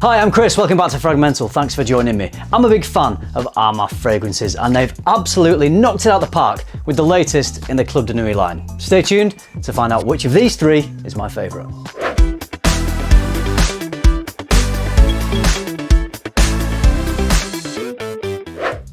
Hi, I'm Chris, welcome back to FRAG-MENTAL, thanks for joining me. I'm a big fan of Armaf fragrances and they've absolutely knocked it out of the park with the latest in the Club de Nuit line. Stay tuned to find out which of these three is my favourite.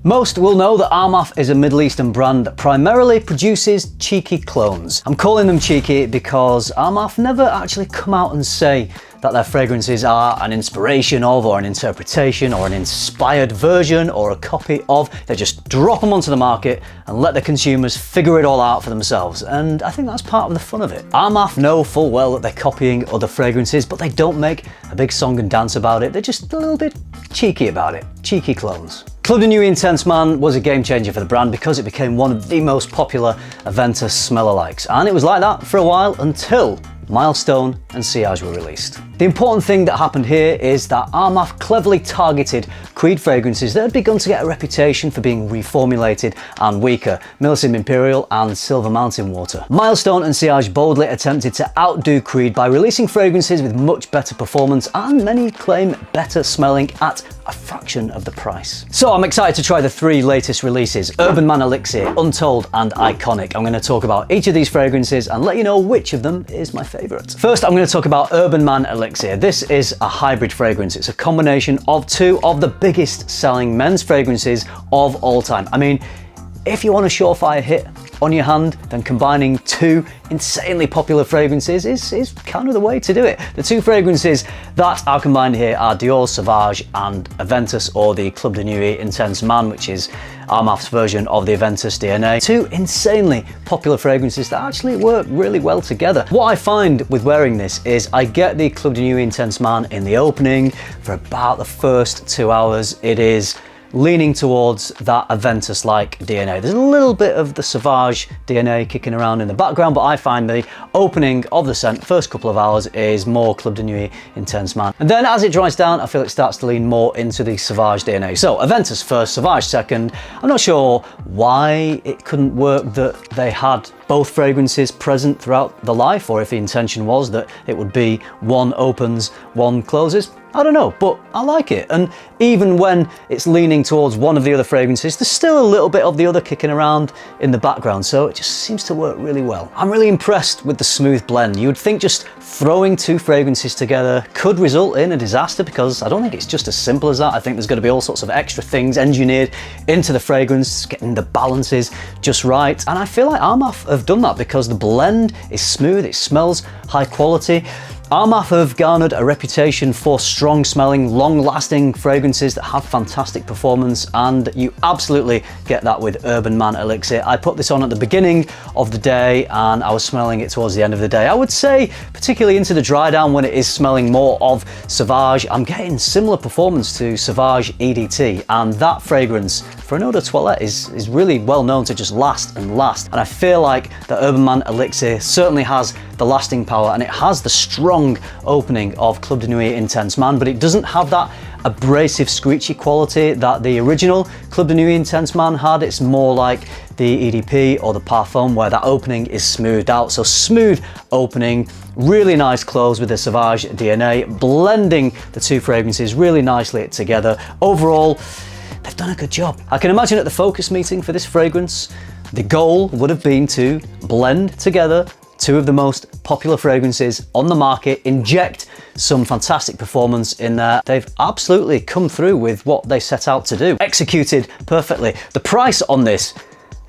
Most will know that Armaf is a Middle Eastern brand that primarily produces cheeky clones. I'm calling them cheeky because Armaf never actually come out and say that their fragrances are an inspiration of, or an interpretation, or an inspired version, or a copy of. They just drop them onto the market and let the consumers figure it all out for themselves. And I think that's part of the fun of it. Armaf know full well that they're copying other fragrances, but they don't make a big song and dance about it. They're just a little bit cheeky about it. Cheeky clones. Club de Nuit Intense Man was a game changer for the brand because it became one of the most popular AVENTUS smell-alikes. And it was like that for a while until Milestone and Sillage were released. The important thing that happened here is that Armaf cleverly targeted Creed fragrances that had begun to get a reputation for being reformulated and weaker, Milsim Imperial and Silver Mountain Water. Milestone and Sillage boldly attempted to outdo Creed by releasing fragrances with much better performance and many claim better smelling at a fraction of the price. So I'm excited to try the three latest releases, Urban Man Elixir, Untold and Iconic. I'm going to talk about each of these fragrances and let you know which of them is my favourite. First, I'm going to talk about Urban Man Elixir. This is a hybrid fragrance. It's a combination of two of the biggest selling men's fragrances of all time. I mean, if you want a surefire hit on your hand, then combining two insanely popular fragrances is kind of the way to do it. The two fragrances that are combined here are Dior Sauvage and Aventus, or the Club de Nuit Intense Man, which is Armaf's version of the Aventus DNA. Two insanely popular fragrances that actually work really well together. What I find with wearing this is I get the Club de Nuit Intense Man in the opening. For about the first 2 hours, it is leaning towards that Aventus-like DNA. There's a little bit of the Sauvage DNA kicking around in the background, but I find the opening of the scent, first couple of hours, is more Club de Nuit Intense Man. And then as it dries down, I feel it starts to lean more into the Sauvage DNA. So Aventus first, Sauvage second. I'm not sure why it couldn't work that they had both fragrances present throughout the life, or if the intention was that it would be one opens, one closes. I don't know, but I like it. And even when it's leaning towards one of the other fragrances, there's still a little bit of the other kicking around in the background, so it just seems to work really well. I'm really impressed with the smooth blend. You would think just throwing two fragrances together could result in a disaster, because I don't think it's just as simple as that. I think there's going to be all sorts of extra things engineered into the fragrance, getting the balances just right. And I feel like Armaf have done that because the blend is smooth, it smells high quality. Armaf have garnered a reputation for strong smelling, long lasting fragrances that have fantastic performance, and you absolutely get that with Urban Man Elixir. I put this on at the beginning of the day and I was smelling it towards the end of the day. I would say, particularly into the dry down when it is smelling more of Sauvage, I'm getting similar performance to Sauvage EDT, and that fragrance for an eau de toilette is really well known to just last and last. And I feel like the Urban Man Elixir certainly has the lasting power, and it has the strong opening of Club de Nuit Intense Man, but it doesn't have that abrasive, screechy quality that the original Club de Nuit Intense Man had. It's more like the EDP or the Parfum, where that opening is smoothed out. So smooth opening, really nice close with the Sauvage DNA, blending the two fragrances really nicely together. Overall, they've done a good job. I can imagine at the focus meeting for this fragrance, the goal would have been to blend together two of the most popular fragrances on the market, inject some fantastic performance in there. They've absolutely come through with what they set out to do. Executed perfectly. The price on this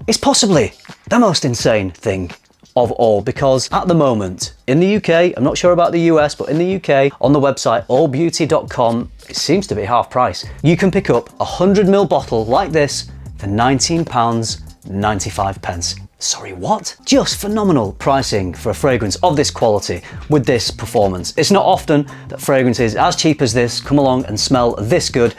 is possibly the most insane thing of all, because at the moment in the UK, I'm not sure about the US, but in the UK, on the website allbeauty.com, it seems to be half price. You can pick up a 100ml bottle like this for £19.95. Sorry, what? Just phenomenal pricing for a fragrance of this quality with this performance. It's not often that fragrances as cheap as this come along and smell this good.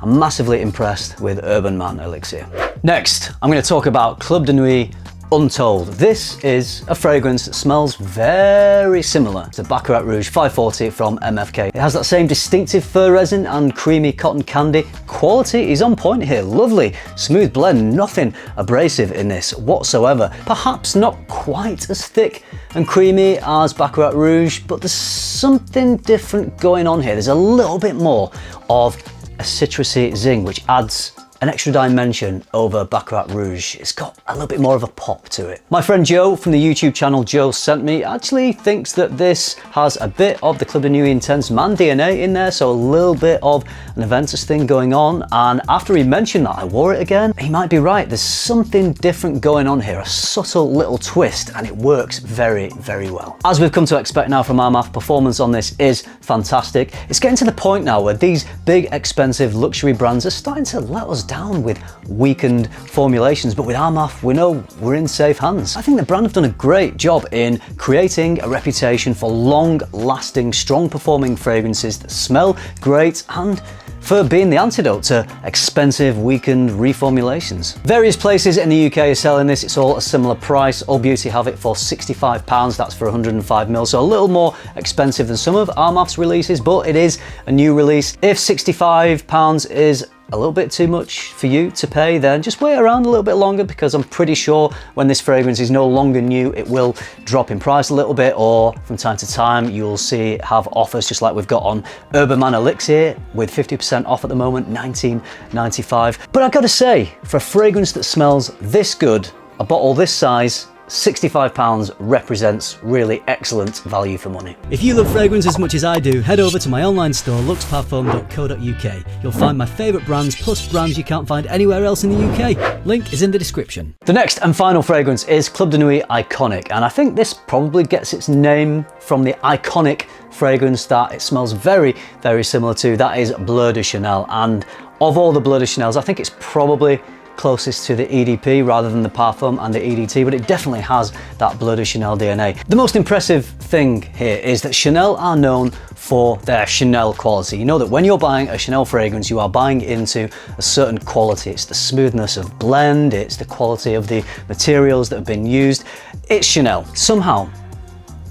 I'm massively impressed with Urban Man Elixir. Next, I'm going to talk about Club de Nuit Untold. This is a fragrance that smells very similar to Baccarat Rouge 540 from MFK. It has that same distinctive fir resin and creamy cotton candy. Quality is on point here, lovely, smooth blend, nothing abrasive in this whatsoever. Perhaps not quite as thick and creamy as Baccarat Rouge, but there's something different going on here. There's a little bit more of a citrusy zing, which adds an extra dimension over Baccarat Rouge. It's got a little bit more of a pop to it. My friend Joe from the YouTube channel Joe Sent Me actually thinks that this has a bit of the Club de Nuit Intense man DNA in there, so a little bit of an Aventus thing going on. And after he mentioned that, I wore it again. He might be right. There's something different going on here, a subtle little twist, and it works very, very well. As we've come to expect now from Armaf, performance on this is fantastic. It's getting to the point now where these big, expensive luxury brands are starting to let us down with weakened formulations, but with Armaf we know we're in safe hands. I think the brand have done a great job in creating a reputation for long-lasting, strong-performing fragrances that smell great and for being the antidote to expensive, weakened reformulations. Various places in the UK are selling this. It's all a similar price. All Beauty have it for £65. That's for 105ml, so a little more expensive than some of Armaf's releases, but it is a new release. If £65 is a little bit too much for you to pay, then just wait around a little bit longer, because I'm pretty sure when this fragrance is no longer new, it will drop in price a little bit, or from time to time you'll see it have offers, just like we've got on Urban Man Elixir with 50% off at the moment, £19.95. But I've got to say, for a fragrance that smells this good, a bottle this size, £65 represents really excellent value for money. If you love fragrance as much as I do, head over to my online store luxparfum.co.uk. You'll find my favourite brands plus brands you can't find anywhere else in the UK. Link is in the description. The next and final fragrance is Club de Nuit Iconic, and I think this probably gets its name from the iconic fragrance that it smells very, very similar to. That is Bleu de Chanel, and of all the Bleu de Chanels, I think it's probably closest to the EDP rather than the Parfum and the EDT, but it definitely has that Bleu de Chanel DNA. The most impressive thing here is that Chanel are known for their Chanel quality. You know that when you're buying a Chanel fragrance, you are buying into a certain quality. It's the smoothness of blend, it's the quality of the materials that have been used. It's Chanel. Somehow,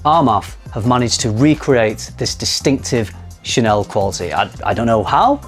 Armaf have managed to recreate this distinctive Chanel quality. I don't know how,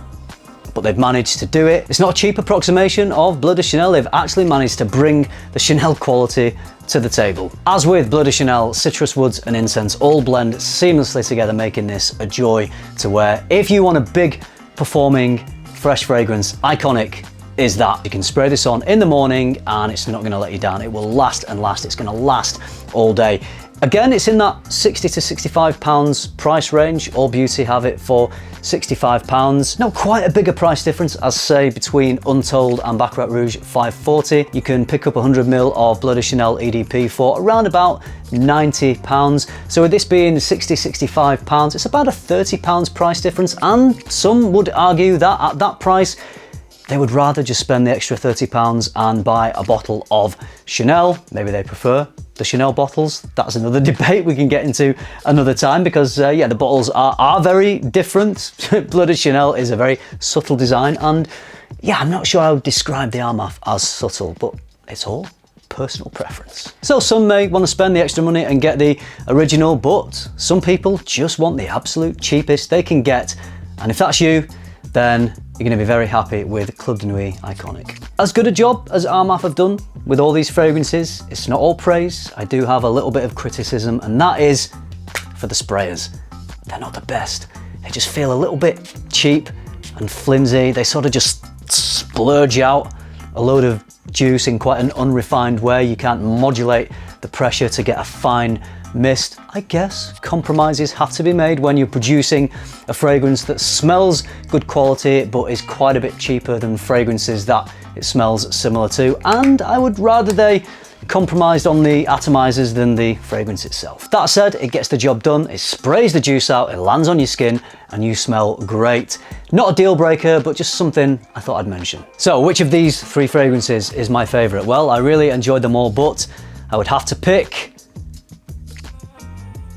but they've managed to do it. It's not a cheap approximation of Bleu de Chanel. They've actually managed to bring the Chanel quality to the table. As with Bleu de Chanel, citrus woods and incense all blend seamlessly together, making this a joy to wear. If you want a big performing fresh fragrance, Iconic is that. You can spray this on in the morning and it's not gonna let you down. It will last and last. It's gonna last all day. Again, it's in that £60 to £65 price range. All Beauty have it for £65. Not quite a bigger price difference as, say, between Untold and Baccarat Rouge 540. You can pick up 100ml of Bleu de Chanel EDP for around about £90. So with this being £60, £65, it's about a £30 price difference, and some would argue that at that price, they would rather just spend the extra £30 and buy a bottle of Chanel. Maybe they prefer the Chanel bottles. That's another debate we can get into another time, because yeah, the bottles are very different. Bleu de Chanel is a very subtle design, and yeah, I'm not sure I would describe the Armaf as subtle, but it's all personal preference. So some may want to spend the extra money and get the original, but some people just want the absolute cheapest they can get, and if that's you, then you're going to be very happy with Club de Nuit Iconic. As good a job as Armaf have done with all these fragrances, it's not all praise. I do have a little bit of criticism, and that is for the sprayers. They're not the best. They just feel a little bit cheap and flimsy. They sort of just splurge out a load of juice in quite an unrefined way. You can't modulate the pressure to get a fine mist. I guess compromises have to be made when you're producing a fragrance that smells good quality but is quite a bit cheaper than fragrances that it smells similar to, and I would rather they compromised on the atomizers than the fragrance itself. That said, it gets the job done. It sprays the juice out, it lands on your skin, and you smell great. Not a deal breaker, but just something I thought I'd mention. So which of these three fragrances is my favorite? Well, I really enjoyed them all, but I would have to pick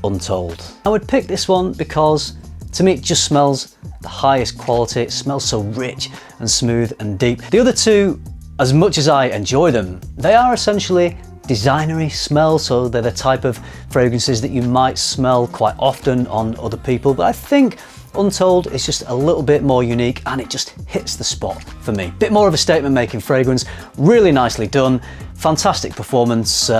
Untold. I would pick this one because to me it just smells the highest quality. It smells so rich and smooth and deep. The other two, as much as I enjoy them, they are essentially designery smell, so they're the type of fragrances that you might smell quite often on other people, but I think Untold is just a little bit more unique and it just hits the spot for me. Bit more of a statement making fragrance, really nicely done, fantastic performance,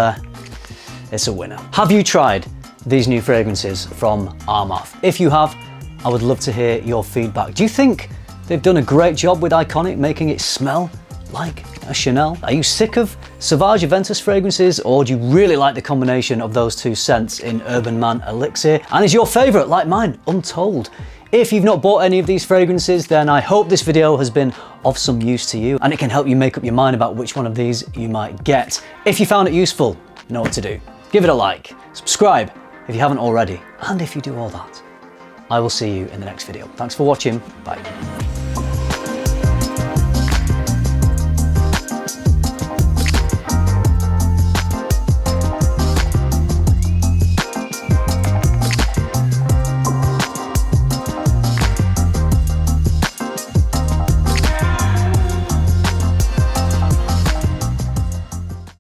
it's a winner. Have you tried these new fragrances from Armaf? If you have, I would love to hear your feedback. Do you think they've done a great job with Iconic, making it smell like a Chanel? Are you sick of Sauvage Aventus fragrances, or do you really like the combination of those two scents in Urban Man Elixir? And is your favorite, like mine, Untold? If you've not bought any of these fragrances, then I hope this video has been of some use to you and it can help you make up your mind about which one of these you might get. If you found it useful, you know what to do. Give it a like, subscribe if you haven't already, and if you do all that, I will see you in the next video. Thanks for watching, bye.